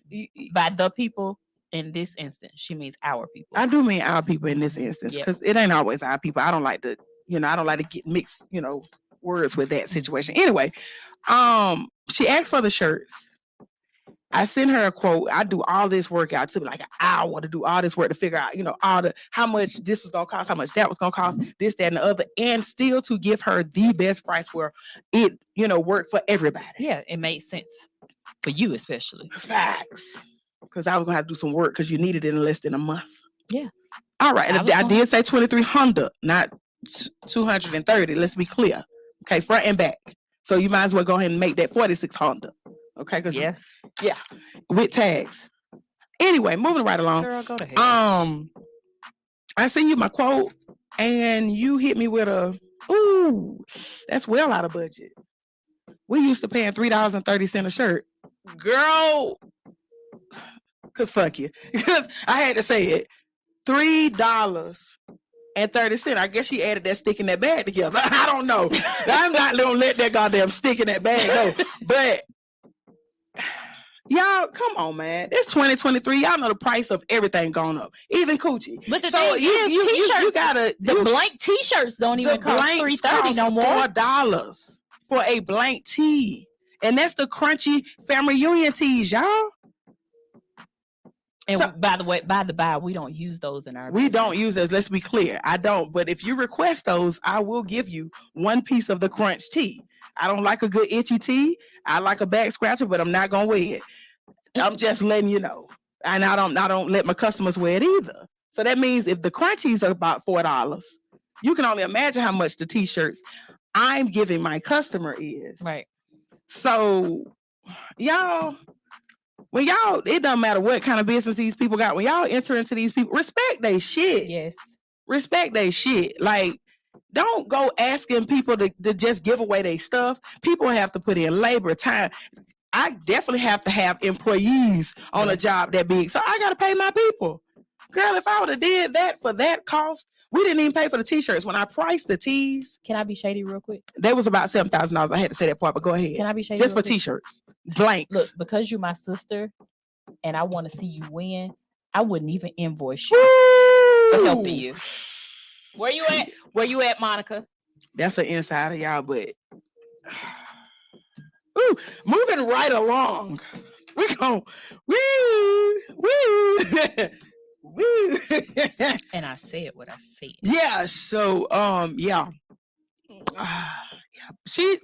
By the people in this instance, she means our people.
I do mean our people in this instance, because it ain't always our people. I don't like to, I don't like to get mixed, words with that situation. Anyway, she asked for the shirts. I sent her a quote. I do all this work out. It took me like an hour to do all this work to figure out, how much this was gonna cost, how much that was gonna cost, this, that, and the other, and still to give her the best price where it, worked for everybody.
Yeah, it made sense for you especially.
Facts, because I was gonna have to do some work because you needed it in less than a month.
Yeah.
All right, and I did say 2,300, not 230. Let's be clear. Okay, front and back. So you might as well go ahead and make that 4,600. Okay, yeah, with tags. Anyway, moving right along.
Girl, go to hell.
I sent you my quote, and you hit me with that's well out of budget. We used to paying $3.30 a shirt, girl. Cause fuck you, because I had to say it. $3.30. I guess she added that stick in that bag together. I don't know. I'm not gonna let that goddamn stick in that bag go. But y'all, come on, man. It's 2023. Y'all know the price of everything going up, even coochie.
But the thing is,
you gotta
blank t-shirts don't even cost $3.30 no more.
$4 for a blank tee, and that's the crunchy family reunion tees, y'all.
And
So-
by the by, we don't use those in our
We
business.
don't use those. Let's be clear. I don't. But if you request those, I will give you one piece of the crunch tea. I don't like a good itchy tea. I like a back scratcher, but I'm not gonna wear it. I'm just letting you know. And I don't let my customers wear it either. So that means if the crunchies are about $4, you can only imagine how much the t-shirts I'm giving my customer is.
Right.
So y'all, it doesn't matter what kind of business these people got. When y'all enter into these people, respect they shit.
Yes.
Respect they shit. Like, don't go asking people to just give away their stuff. People have to put in labor, time. I definitely have to have employees on a job that big. So I got to pay my people. Girl, if I would have did that for that cost, we didn't even pay for the t-shirts. When I priced the tees.
Can I be shady real quick?
That was about $7,000. I had to say that part, but go ahead.
Can I be shady
just
real
for
quick?
t-shirts. Blanks.
Look, because you're my sister and I want to see you win, I wouldn't even invoice you for helping you. Where you at? Where you at, Monica?
That's an insider, y'all, but ooh, moving right along. We're going woo. Woo.
And I said what I said.
Yeah, so yeah. She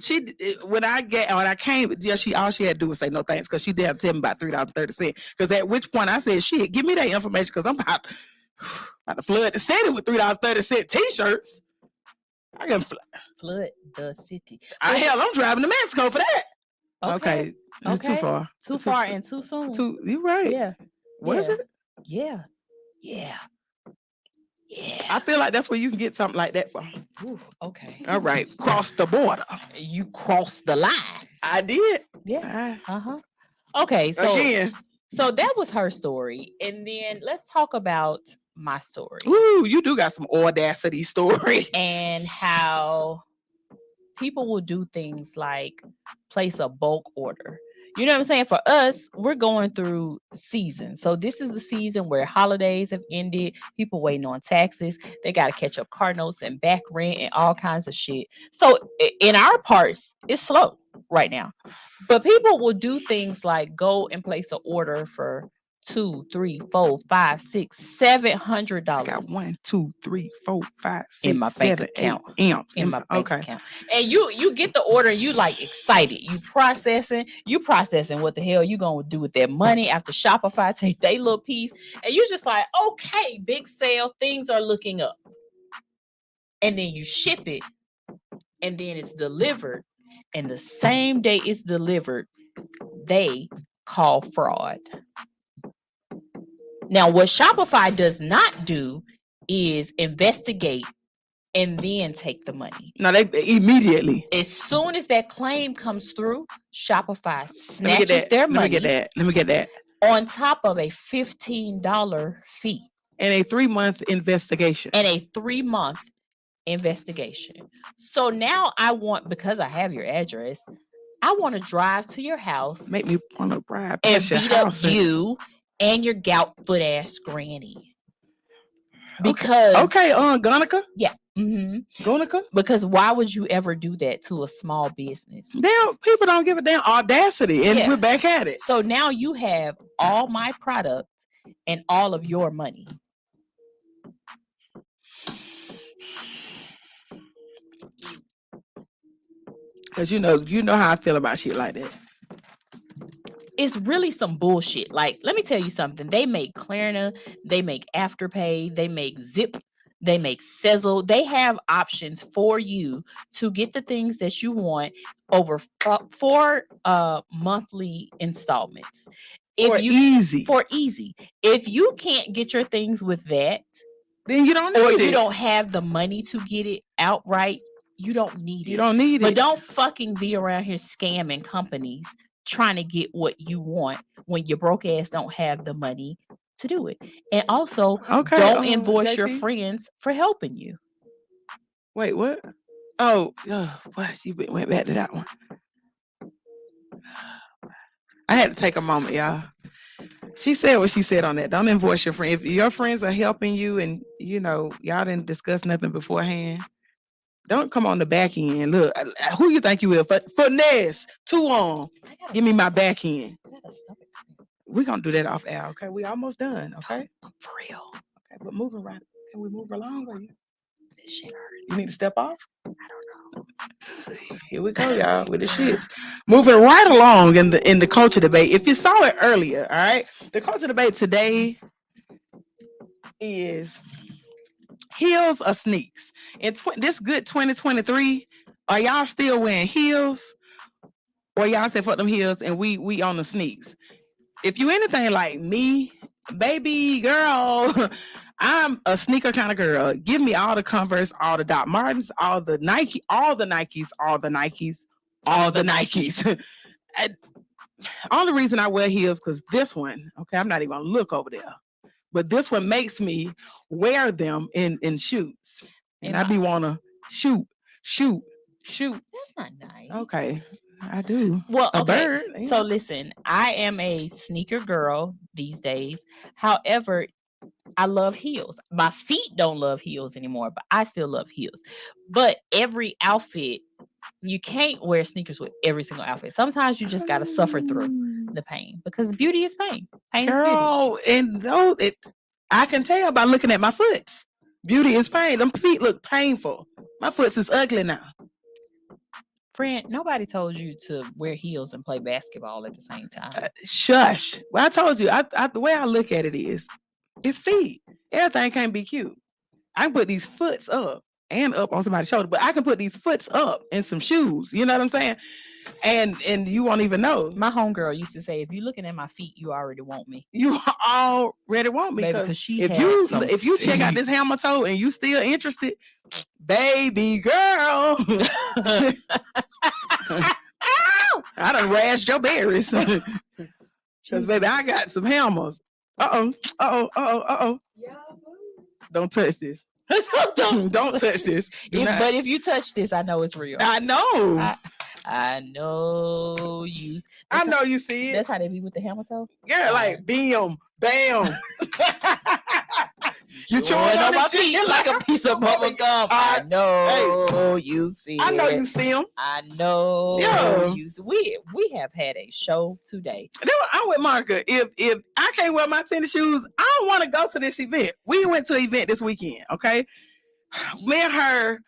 when I came, yeah, all she had to do was say no thanks, because she did tell me about $3.30. Because at which point I said, shit, give me that information, because I'm about to flood the city with $3.30 t-shirts. I can
flood the city.
Hell, I'm driving to Mexico for that. Okay. Too far.
Too far and too soon.
You're right.
Yeah.
Was it?
Yeah.
I feel like that's where you can get something like that from.
Ooh, okay.
All right. Cross the border.
You crossed the line.
I did.
Yeah. Okay. So
again.
So that was her story. And then let's talk about my story.
Ooh, you do got some audacity story.
And how people will do things like place a bulk order. You know what I'm saying? For us, we're going through seasons. So this is the season where holidays have ended. People waiting on taxes. They got to catch up car notes and back rent and all kinds of shit. So in our parts, it's slow right now. But people will do things like go and place an order for $200, $300, $400, $500, $600, $700.
I got 1, 2, 3, 4, 5, 6,
in my
7,
bank account.
8 amps
in my bank account. And you get the order and you like excited. You processing what the hell you gonna do with that money after Shopify take their little piece. And you just like, okay, big sale, things are looking up. And then you ship it and then it's delivered. And the same day it's delivered, they call fraud. Now, what Shopify does not do is investigate and then take the money.
No, they immediately.
As soon as that claim comes through, Shopify snatches their money.
Let me get that.
On top of a $15 fee.
And a 3-month investigation.
So now I want, because I have your address, I want to drive to your house.
Make me want to drive
and beat up you and your gout foot ass granny. Because
Gonica?
Yeah. Mm-hmm.
Gonica?
Because why would you ever do that to a small business?
People don't give a damn audacity, and we're back at it.
So now you have all my products and all of your money.
Because you know how I feel about shit like that.
It's really some bullshit. Like, let me tell you something. They make Klarna, they make Afterpay, they make Zip, they make Sezzle. They have options for you to get the things that you want over 4 monthly installments. For easy. If you can't get your things with that,
then you don't need it.
Or you don't have the money to get it outright, you don't need it.
You don't need it.
But don't fucking be around here scamming companies trying to get what you want when your broke ass don't have the money to do it. And also, don't invoice your friends for helping you.
Wait, what? Oh, what? You went back to that one. I had to take a moment, y'all. She said what she said on that. Don't invoice your friend. If your friends are helping you and, y'all didn't discuss nothing beforehand, don't come on the back end. Look, who you think you will? Finesse. 2 on. Give me my back end. We're gonna do that off air, okay? We almost done, okay?
For real.
Okay, but moving right. Can we move along? Or
This shit hurts.
you need to step off?
I don't know.
Here we go, y'all, with the shits. Moving right along in the culture debate. If you saw it earlier, all right, the culture debate today is heels or sneaks. In this good 2023, are y'all still wearing heels, or y'all say fuck them heels and we on the sneaks? If you anything like me, baby girl, I'm a sneaker kind of girl. Give me all the Converse, all the Doc Martens, all the Nike, all the Nikes, all the Nikes, all the Nikes. Only reason I wear heels because this one, okay, I'm not even gonna look over there, but this one makes me wear them in shoots, and I be wanna shoot.
That's not nice.
Okay, I do.
Well,
A
okay.
bird.
So listen, I am a sneaker girl these days. However, I love heels. My feet don't love heels anymore, but I still love heels. But every outfit, you can't wear sneakers with every single outfit. Sometimes you just gotta suffer through the pain because beauty is pain. Pain is beauty.
Girl, and though I can tell by looking at my foot. Beauty is pain. Them feet look painful. My foot is ugly now.
Friend, nobody told you to wear heels and play basketball at the same time.
Shush. Well, I told you, the way I look at it is, it's feet. Everything can't be cute. I can put these foots up and up on somebody's shoulder, but I can put these foots up in some shoes. You know what I'm saying? And you won't even know.
My homegirl used to say, if you're looking at my feet, you already want me.
You already want me.
Baby, because
if you check out this hammer toe and you still interested, baby girl. I done rashed your berries. Because baby, I got some hammers. Uh-oh. Don't touch this. Don't touch this.
But if you touch this, I know it's real.
I know.
I know you.
I know you see it.
That's how they be with the hammer toe.
Yeah, like bam, bam.
You chewing on my feet like a piece of bubble gum. I know you see.
I know you see them.
I know you. We have had a show today.
I'm with Monica. If I can't wear my tennis shoes, I don't want to go to this event. We went to an event this weekend. Okay, me and her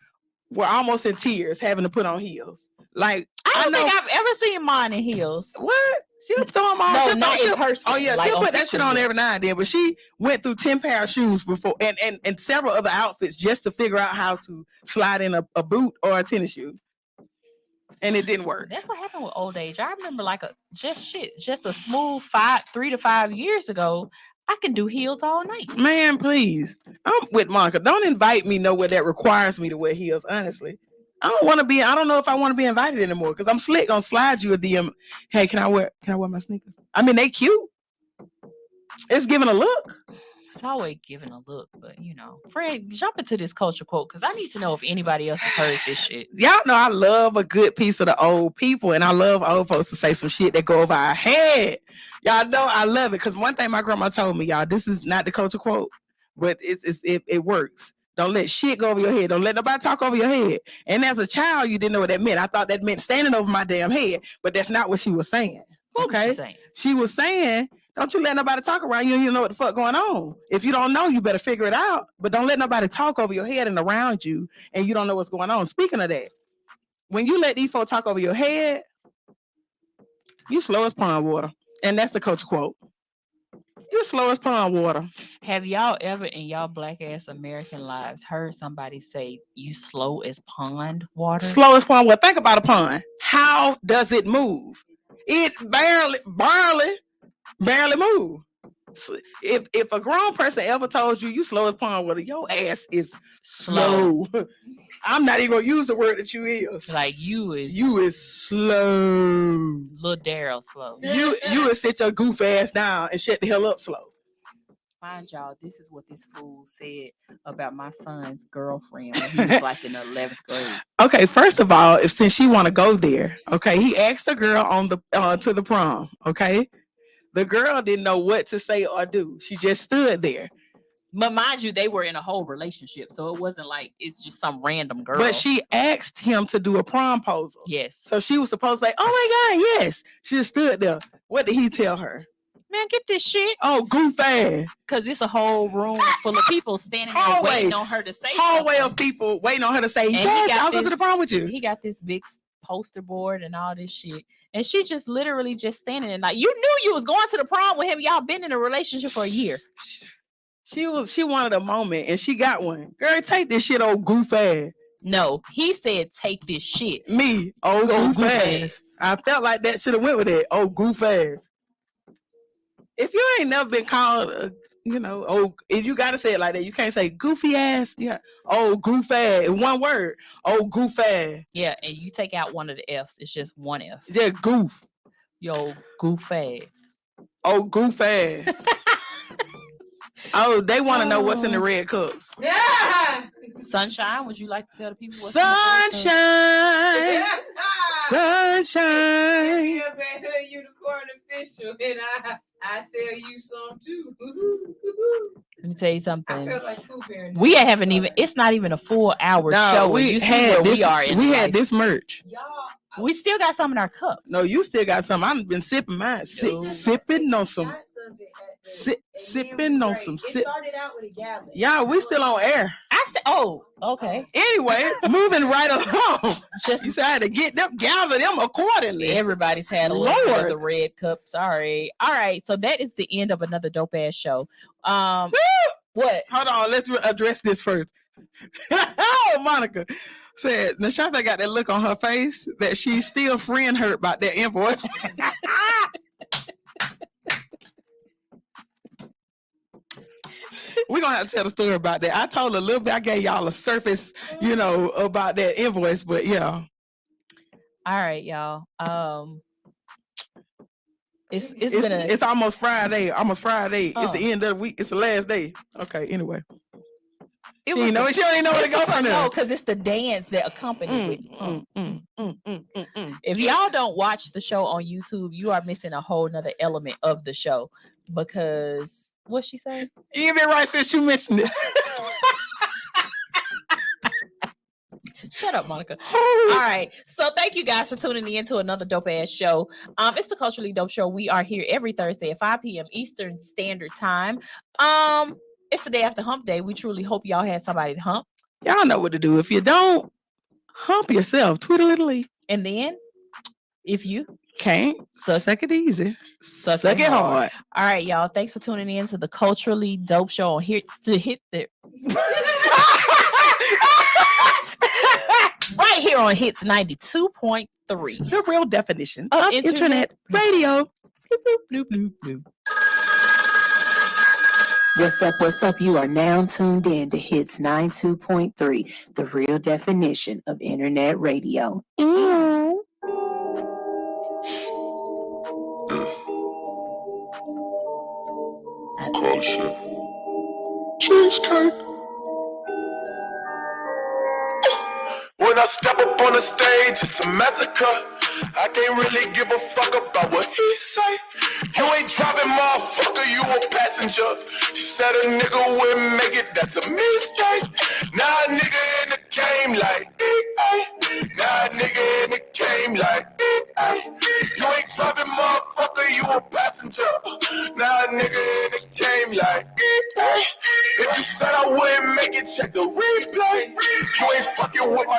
were almost in tears having to put on heels. Like
I don't think I've ever seen mine in heels.
What? She'll throw them on.
No, not in person.
Oh yeah, like she'll put that shit on every now and then. But she went through 10 pair of shoes before, and several other outfits just to figure out how to slide in a boot or a tennis shoe. And it didn't work.
That's what happened with old age. I remember just a smooth 3 to 5 years ago. I can do heels all night.
Man, please. I'm with Monica. Don't invite me nowhere that requires me to wear heels, honestly. I don't know if I want to be invited anymore because I'm slick gonna slide you a DM. Hey, can I wear my sneakers? I mean, they cute. It's giving a look.
It's always giving a look, but Fred, jump into this culture quote because I need to know if anybody else has heard this shit.
Y'all know I love a good piece of the old people, and I love old folks to say some shit that go over our head. Y'all know I love it because one thing my grandma told me, y'all, this is not the culture quote, but it works. Don't let shit go over your head. Don't let nobody talk over your head. And as a child, you didn't know what that meant. I thought that meant standing over my damn head, but that's not what she was saying.
What was she saying?
She was saying, don't you let nobody talk around you and you know what the fuck going on. If you don't know, you better figure it out. But don't let nobody talk over your head and around you and you don't know what's going on. Speaking of that, when you let these folks talk over your head, you slow as pond water. And that's the culture quote. You're slow as pond water.
Have y'all ever in y'all black ass American lives heard somebody say you slow as pond water?
Slow as pond water. Think about a pond. How does it move? It barely move. If a grown person ever told you slow as pond water, your ass is slow. I'm not even gonna use the word that you is.
Like you
is slow.
Little Daryl slow.
You would sit your goof ass down and shut the hell up slow.
Mind y'all, this is what this fool said about my son's girlfriend when he was like in the 11th grade.
Okay, first of all, since she want to go there, okay, he asked the girl on the to the prom. Okay, the girl didn't know what to say or do. She just stood there.
But mind you, they were in a whole relationship, so it wasn't like it's just some random girl.
But she asked him to do a promposal.
Yes.
So she was supposed to say, "Oh my God, yes." She just stood there. What did he tell her?
Man, get this shit.
Oh, goofy.
Because it's a whole room full of people standing there waiting on her to say
hallway
something.
Of people waiting on her to say,
And
yes, I'll go to the prom with you.
He got this big poster board and all this shit. And she just literally just standing there like, you knew you was going to the prom with him. Y'all been in a relationship for a year.
She wanted a moment and she got one. Girl, take this shit, old goof ass.
No, he said take this shit.
Me, old goof ass. I felt like that should have went with it. Old goof ass. If you ain't never been called, if you gotta say it like that, you can't say goofy ass. Yeah, old goof ass. One word. Old goof ass.
Yeah, and you take out one of the F's. It's just one F.
Yeah, goof.
Yo, goof ass.
Oh, goof ass. Oh, they want to know what's in the red cups.
Yeah.
Sunshine, would you like to tell the people what's
Sunshine. Sunshine.
You're a unicorn official, and I sell you some too.
Let me tell you something.
I feel like Pooh Bear.
We haven't even. It's not even a full hour show.
We had this.
We are in.
We had this merch.
Y'all.
We still got some in our cups.
No, you still got some. I've been sipping mine. Sipping on some. Sipping on some.
It started out with a gallon.
Yeah, we still on air.
I said, oh, okay.
Anyway, moving right along. You said I had to gather them accordingly.
Everybody's had a little bit of the red cup. Sorry. All right. So that is the end of another dope ass show. What?
Hold on. Let's address this first. Oh, Monica said Nashanta got that look on her face that she's still friend hurt about that invoice. We're gonna have to tell the story about that. I told a little bit, I gave y'all a surface, about that invoice, but yeah.
All right, y'all.
It's almost Friday.
Oh.
It's the end of the week. It's the last day. Okay, anyway. She don't even know where to go from there.
No, because it's the dance that accompanies it. If y'all don't watch the show on YouTube, you are missing a whole nother element of the show because what's she saying?
You been right since you mentioned it.
Shut up, Monica. All right. So thank you guys for tuning in to another dope ass show. It's the Culturally Dope Show. We are here every Thursday at 5 p.m. Eastern Standard Time. It's the day after hump day. We truly hope y'all had somebody to hump.
Y'all know what to do. If you don't, hump yourself. Tweedledee.
And then if you
can't, suck it easy. Suck it hard.
All right, y'all. Thanks for tuning in to the Culturally Dope Show on here to hit the right here on Hits 92.3.
The real definition of internet radio. Bloop, bloop, bloop, bloop.
What's up? You are now tuned in to Hits 92.3, the real definition of internet radio.
I'm closer. Cheesecake. When I step up on the stage, it's a massacre. I can't really give a fuck about what he say. You ain't driving, motherfucker, you a passenger. She said a nigga wouldn't make it, that's a mistake. Now a nigga in the game like, now a nigga in the game like, you ain't driving, motherfucker, you a passenger. Now a nigga in the game like, if you said I wouldn't make it, check the replay. You ain't fucking with my